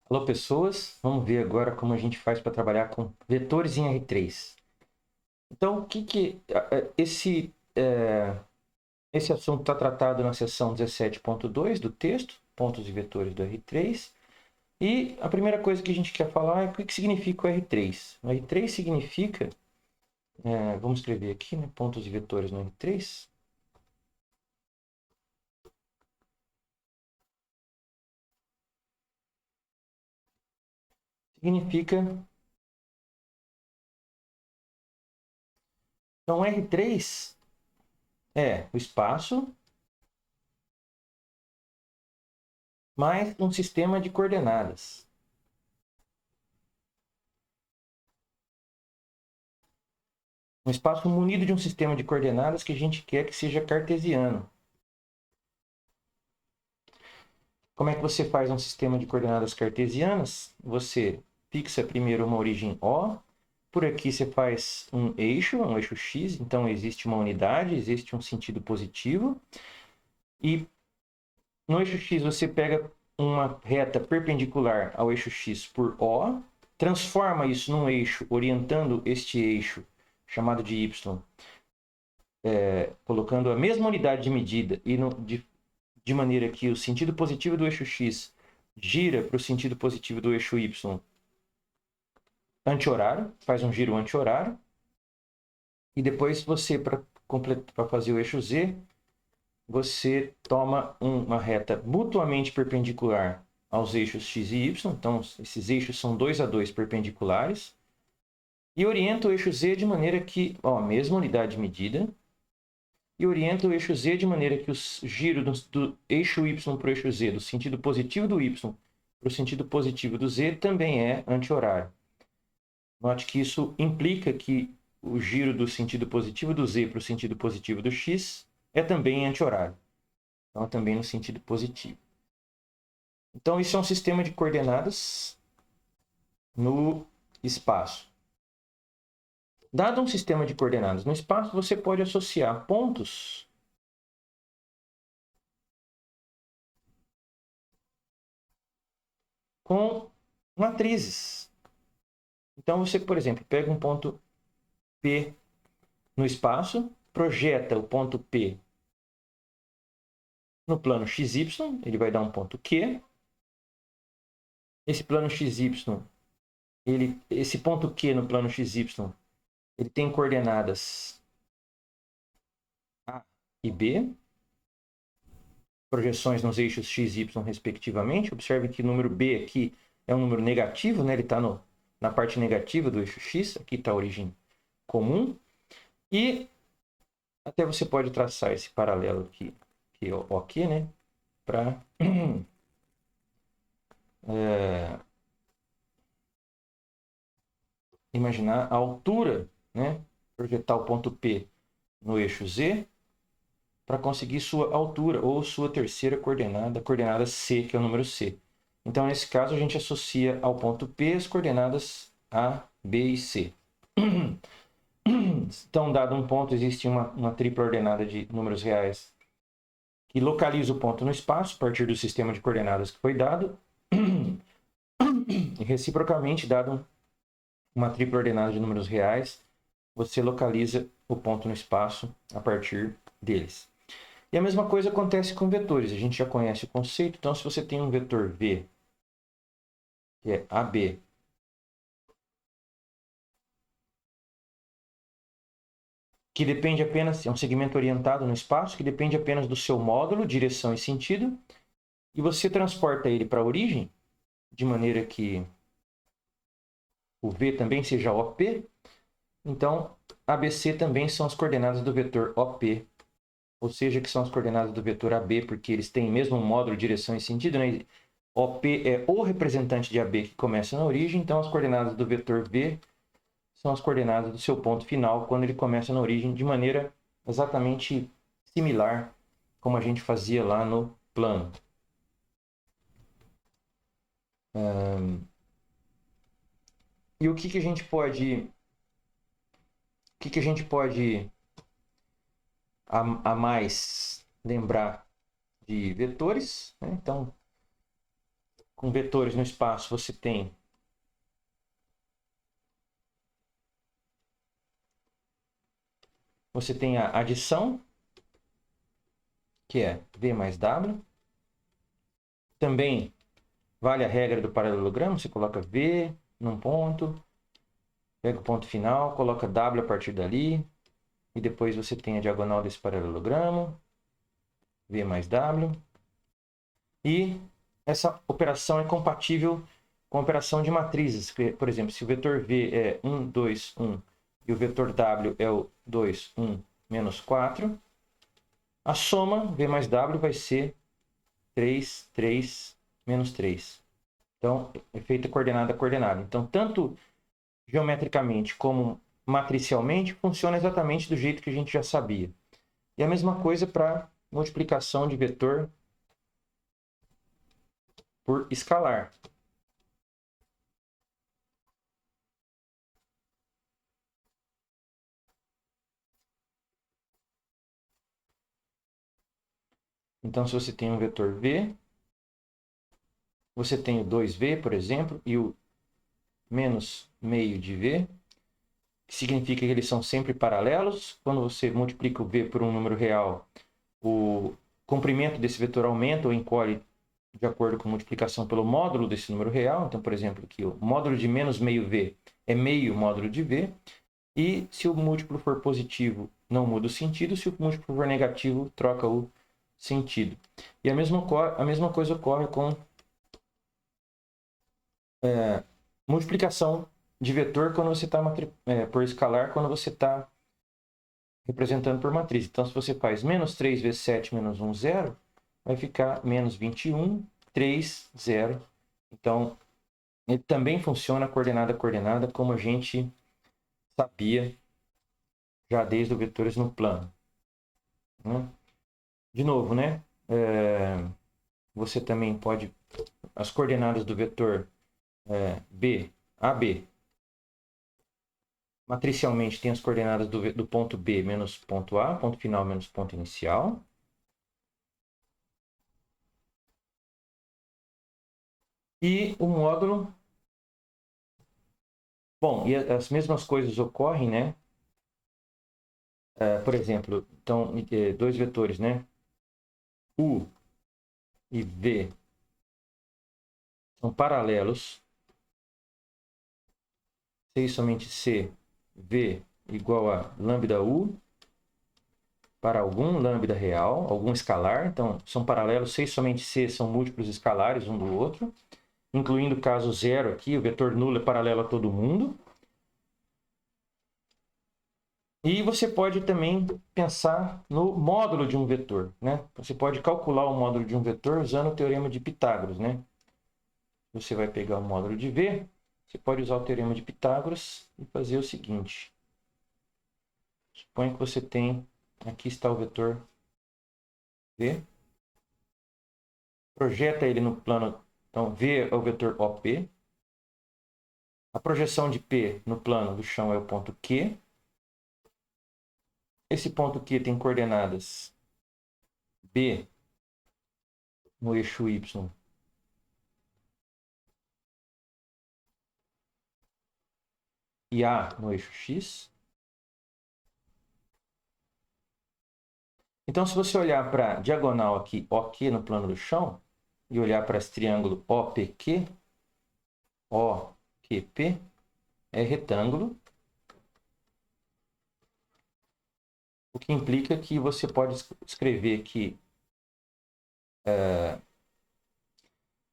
Alô, pessoas. Vamos ver agora como a gente faz para trabalhar com vetores em R3. Então, esse assunto está tratado na seção 17.2 do texto, pontos e vetores do R3. E a primeira coisa que a gente quer falar é o que significa o R3. O R3 significa, vamos escrever aqui, né, pontos e vetores no R3. Significa, então R3 é o espaço mais um sistema de coordenadas. Um espaço munido de um sistema de coordenadas que a gente quer que seja cartesiano. Como é que você faz um sistema de coordenadas cartesianas? Você fixa primeiro uma origem O. Por aqui você faz um eixo X. Então existe uma unidade, existe um sentido positivo. E no eixo X você pega uma reta perpendicular ao eixo X por O. Transforma isso num eixo, orientando este eixo, chamado de Y, colocando a mesma unidade de medida e de maneira que o sentido positivo do eixo X gira para o sentido positivo do eixo Y anti-horário, faz um giro anti-horário. E depois você, para fazer o eixo Z, você toma uma reta mutuamente perpendicular aos eixos X e Y. Então, esses eixos são 2 a 2 perpendiculares. E orienta o eixo Z de maneira que, a mesma unidade de medida, e orienta o eixo Z de maneira que o giro do eixo Y para o eixo Z, do sentido positivo do Y para o sentido positivo do Z, também é anti-horário. Note que isso implica que o giro do sentido positivo do Z para o sentido positivo do X é também anti-horário. Então, é também no sentido positivo. Então, isso é um sistema de coordenadas no espaço. Dado um sistema de coordenadas no espaço, você pode associar pontos com matrizes. Então, você, por exemplo, pega um ponto P no espaço, projeta o ponto P no plano XY, ele vai dar um ponto Q. Esse plano XY, esse ponto Q no plano XY, ele tem coordenadas A e B, projeções nos eixos X e Y, respectivamente. Observe que o número B aqui é um número negativo, né? Ele está na parte negativa do eixo X, aqui está a origem comum. E até você pode traçar esse paralelo aqui, que é o aqui, né? Para imaginar a altura, né? Projetar o ponto P no eixo Z para conseguir sua altura ou sua terceira coordenada, a coordenada C, que é o número C. Então, nesse caso, a gente associa ao ponto P as coordenadas A, B e C. Então, dado um ponto, existe uma tripla ordenada de números reais que localiza o ponto no espaço a partir do sistema de coordenadas que foi dado. E, reciprocamente, dado uma tripla ordenada de números reais, você localiza o ponto no espaço a partir deles. E a mesma coisa acontece com vetores. A gente já conhece o conceito. Então, se você tem um vetor V, que é AB, que depende apenas, é um segmento orientado no espaço, que depende apenas do seu módulo, direção e sentido, e você transporta ele para a origem, de maneira que o V também seja OP, então ABC também são as coordenadas do vetor OP, ou seja, que são as coordenadas do vetor AB, porque eles têm o mesmo módulo, direção e sentido, né? OP é o representante de AB que começa na origem, então as coordenadas do vetor V são as coordenadas do seu ponto final quando ele começa na origem, de maneira exatamente similar como a gente fazia lá no plano. E o que a gente pode a mais lembrar de vetores, né? Então, com vetores no espaço, você tem a adição, que é V mais W. Também vale a regra do paralelogramo, você coloca V num ponto, pega o ponto final, coloca W a partir dali, e depois você tem a diagonal desse paralelogramo, V mais W. E essa operação é compatível com a operação de matrizes. Por exemplo, se o vetor V é 1, 2, 1 e o vetor W é o 2, 1, menos 4, a soma V mais W vai ser 3, 3, menos 3. Então, é feita coordenada a coordenada. Então, tanto geometricamente como matricialmente, funciona exatamente do jeito que a gente já sabia. E a mesma coisa para multiplicação de vetor por escalar. Então, se você tem um vetor V, você tem o 2V, por exemplo, e o menos meio de V, que significa que eles são sempre paralelos. Quando você multiplica o V por um número real, o comprimento desse vetor aumenta ou encolhe de acordo com a multiplicação pelo módulo desse número real. Então, por exemplo, aqui o módulo de menos meio V é meio módulo de V. E se o múltiplo for positivo, não muda o sentido. Se o múltiplo for negativo, troca o sentido. E a mesma coisa ocorre com multiplicação de vetor quando você está por escalar, quando você está representando por matriz. Então, se você faz menos 3 vezes 7 menos 1, 0, vai ficar menos 21, 3, 0. Então, ele também funciona coordenada a coordenada, como a gente sabia já desde o vetores no plano. Né? De novo, né? Você também pode... As coordenadas do vetor B, AB, matricialmente tem as coordenadas do ponto B menos ponto A, ponto final menos ponto inicial. E o módulo... Bom, e as mesmas coisas ocorrem, né? Por exemplo, então, dois vetores, né? U e V são paralelos. C e somente C, V igual a lambda U para algum lambda real, algum escalar. Então, são paralelos. C e somente C são múltiplos escalares um do outro. Incluindo o caso zero aqui, o vetor nulo é paralelo a todo mundo. E você pode também pensar no módulo de um vetor, né? Você pode calcular o módulo de um vetor usando o teorema de Pitágoras, né? Você vai pegar o módulo de V, você pode usar o teorema de Pitágoras e fazer o seguinte. Suponha que você tem, aqui está o vetor V. Projeta ele no plano, então V é o vetor OP. A projeção de P no plano do chão é o ponto Q. Esse ponto Q tem coordenadas B no eixo Y e A no eixo X. Então, se você olhar para a diagonal aqui, OQ no plano do chão, e olhar para esse triângulo OPQ, OQP, é retângulo, o que implica que você pode escrever que...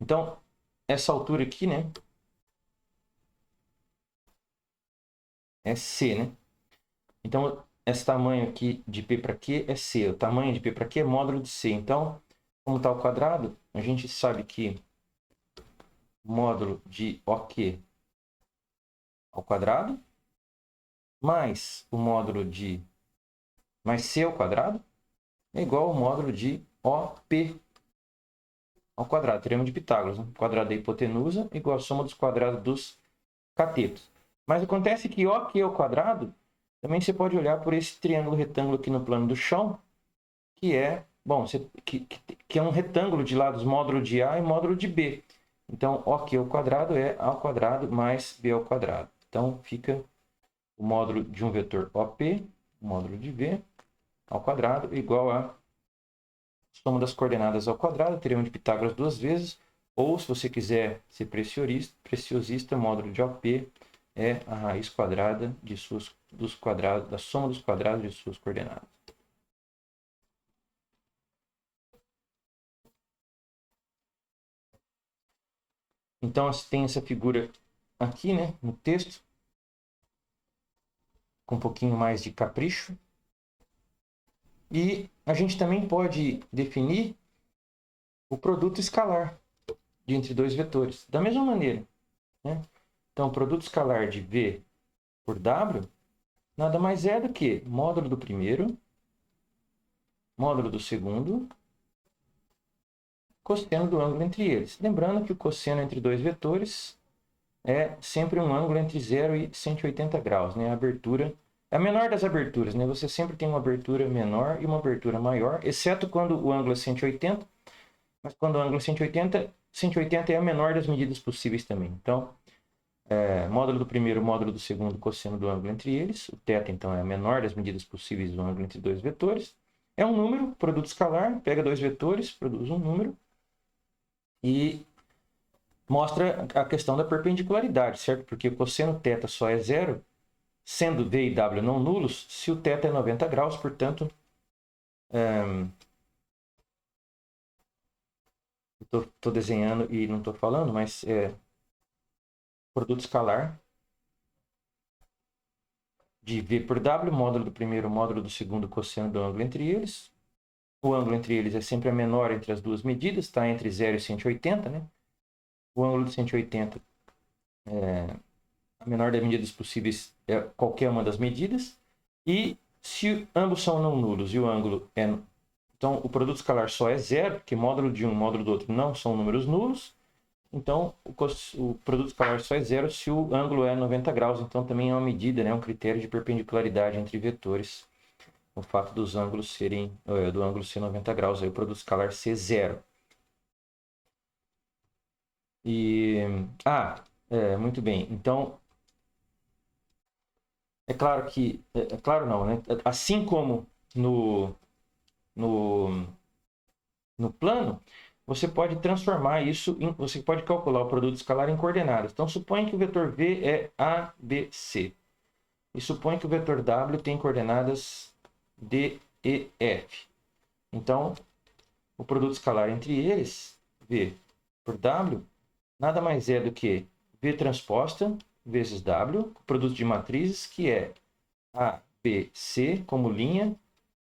Então, essa altura aqui, né, é C, né? Então, esse tamanho aqui de P para Q é C. O tamanho de P para Q é módulo de C. Então, como está o quadrado, a gente sabe que módulo de OQ ao quadrado mais o módulo de mais C ao quadrado é igual ao módulo de OP ao quadrado. Teorema de Pitágoras. Né? O quadrado da hipotenusa igual a soma dos quadrados dos catetos. Mas acontece que OQ ao quadrado, também você pode olhar por esse triângulo retângulo aqui no plano do chão, que é, bom, que é um retângulo de lados módulo de A e módulo de B. Então, OQ ao quadrado é A ao quadrado mais B ao quadrado. Então, fica o módulo de um vetor OP, o módulo de V, ao quadrado, igual a soma das coordenadas ao quadrado, teorema de Pitágoras duas vezes, ou se você quiser ser preciosista, módulo de OP é a raiz quadrada dos quadrados, da soma dos quadrados de suas coordenadas. Então, tem essa figura aqui, né, no texto, com um pouquinho mais de capricho. E a gente também pode definir o produto escalar de entre dois vetores, da mesma maneira, né? Então, o produto escalar de V por W nada mais é do que módulo do primeiro, módulo do segundo, cosseno do ângulo entre eles. Lembrando que o cosseno entre dois vetores é sempre um ângulo entre 0 e 180 graus, né? A abertura é a menor das aberturas, né? Você sempre tem uma abertura menor e uma abertura maior, exceto quando o ângulo é 180, mas quando o ângulo é 180 é a menor das medidas possíveis também. Então, módulo do primeiro, módulo do segundo, cosseno do ângulo entre eles. O θ, então, é a menor das medidas possíveis do ângulo entre dois vetores. É um número, produto escalar, pega dois vetores, produz um número e mostra a questão da perpendicularidade, certo? Porque o cosseno θ só é zero, sendo V e W não nulos, se o θ é 90 graus, portanto, estou desenhando e não estou falando, mas produto escalar de V por W, módulo do primeiro, módulo do segundo, cosseno do ângulo entre eles. O ângulo entre eles é sempre a menor entre as duas medidas, está entre 0 e 180, né? O ângulo de 180 a menor das medidas possíveis é qualquer uma das medidas. E se ambos são não nulos e o ângulo é... Então, o produto escalar só é zero, porque módulo de um, módulo do outro não são números nulos. Então, o produto escalar só é zero se o ângulo é 90 graus. Então, também é uma medida, né, um critério de perpendicularidade entre vetores. O fato dos ângulos serem... do ângulo ser 90 graus, aí o produto escalar ser zero. E... muito bem. Então, é claro que... É claro não, né? Assim como no plano, você pode transformar isso você pode calcular o produto escalar em coordenadas. Então, suponha que o vetor V é A, B, C. E suponha que o vetor W tem coordenadas D, E, F. Então, o produto escalar entre eles, V por W, nada mais é do que V transposta vezes W, o produto de matrizes, que é A, B, C como linha,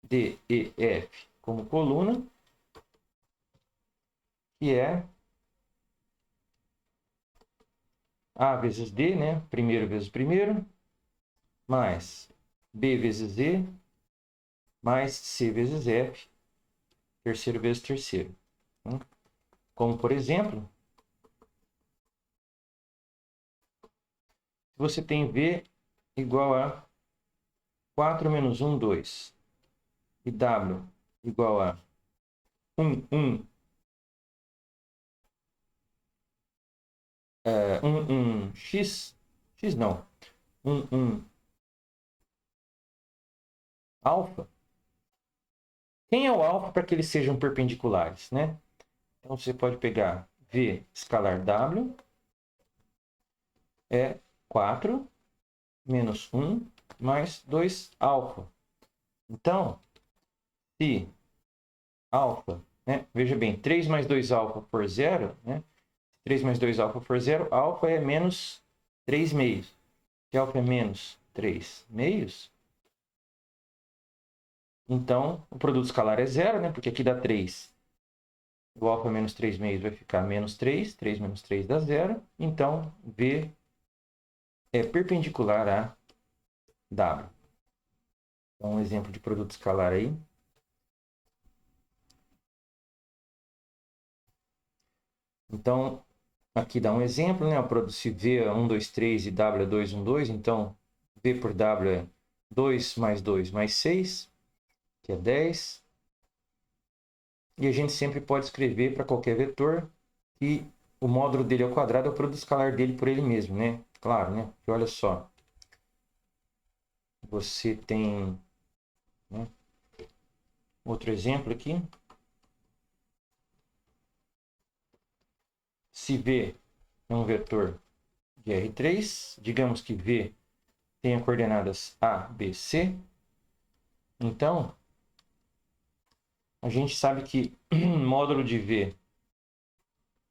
D, E, F como coluna, que é A vezes D, né? Primeiro vezes primeiro, mais B vezes E, mais C vezes F, terceiro vezes terceiro. Como, por exemplo, se você tem V igual a 4 menos 1, 2, e W igual a 1, 1, 1, X não, 1, 1, alfa. Quem é o alfa para que eles sejam perpendiculares, né? Então, você pode pegar V escalar W é 4 menos 1 mais 2 alfa. Então, se alfa, né? Veja bem, 3 mais 2 alfa for zero, né? 3 mais 2 alfa for zero, alfa é menos 3 meios. Se alfa é menos 3 meios, então o produto escalar é zero, né? Porque aqui dá 3. O alfa menos 3 meios vai ficar menos 3. 3 menos 3 dá zero. Então, V é perpendicular a W. Então, um exemplo de produto escalar aí. Então, aqui dá um exemplo, né? Se V é 1, 2, 3 e W é 2, 1, 2, então V por W é 2 mais 2 mais 6, que é 10. E a gente sempre pode escrever para qualquer vetor que o módulo dele ao quadrado é o produto escalar dele por ele mesmo, né? Claro, né? Porque olha só. Você tem, né, outro exemplo aqui. Se V é um vetor de R3, digamos que V tenha coordenadas A, B, C. Então, a gente sabe que módulo de V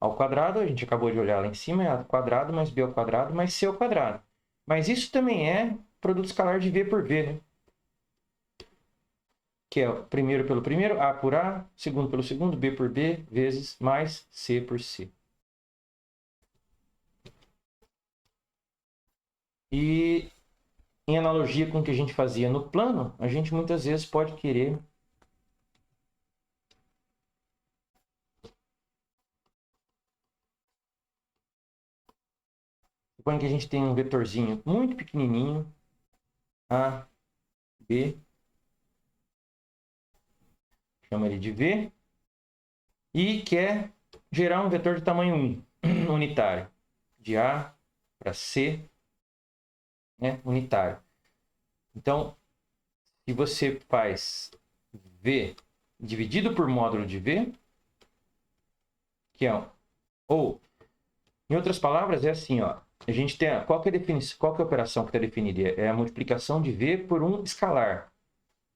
ao quadrado, a gente acabou de olhar lá em cima, é A ao quadrado mais B ao quadrado mais C ao quadrado. Mas isso também é produto escalar de V por V, né? Que é o primeiro pelo primeiro, A por A, segundo pelo segundo, B por B, vezes mais C por C. E em analogia com o que a gente fazia no plano, a gente muitas vezes pode querer suponha que a gente tem um vetorzinho muito pequenininho, A, B, chama ele de V, e quer gerar um vetor de tamanho 1, unitário, de A para C, né, unitário. Então, se você faz V dividido por módulo de V, que é ou, em outras palavras, é assim, ó, a gente tem qual que é a definição, qual que é a operação que está definida? É a multiplicação de V por um escalar.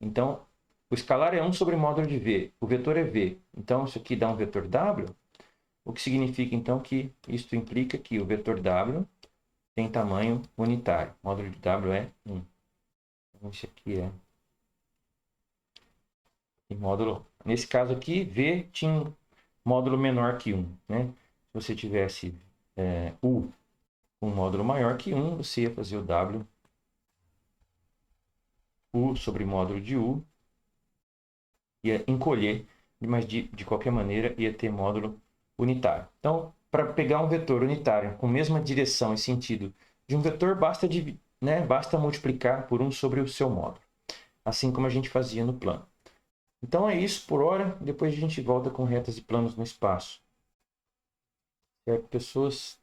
Então, o escalar é 1 sobre módulo de V, o vetor é V. Então, isso aqui dá um vetor W, o que significa, então, que isto implica que o vetor W tem tamanho unitário. O módulo de W é 1. Então, isso aqui é módulo. Nesse caso aqui, V tinha um módulo menor que 1. Né? Se você tivesse U com um módulo maior que 1, você ia fazer o W U sobre módulo de U, ia encolher, mas de qualquer maneira ia ter módulo unitário. Então, para pegar um vetor unitário com mesma direção e sentido de um vetor, basta multiplicar por 1 sobre o seu módulo, assim como a gente fazia no plano. Então é isso por hora, depois a gente volta com retas e planos no espaço. Certo, pessoas?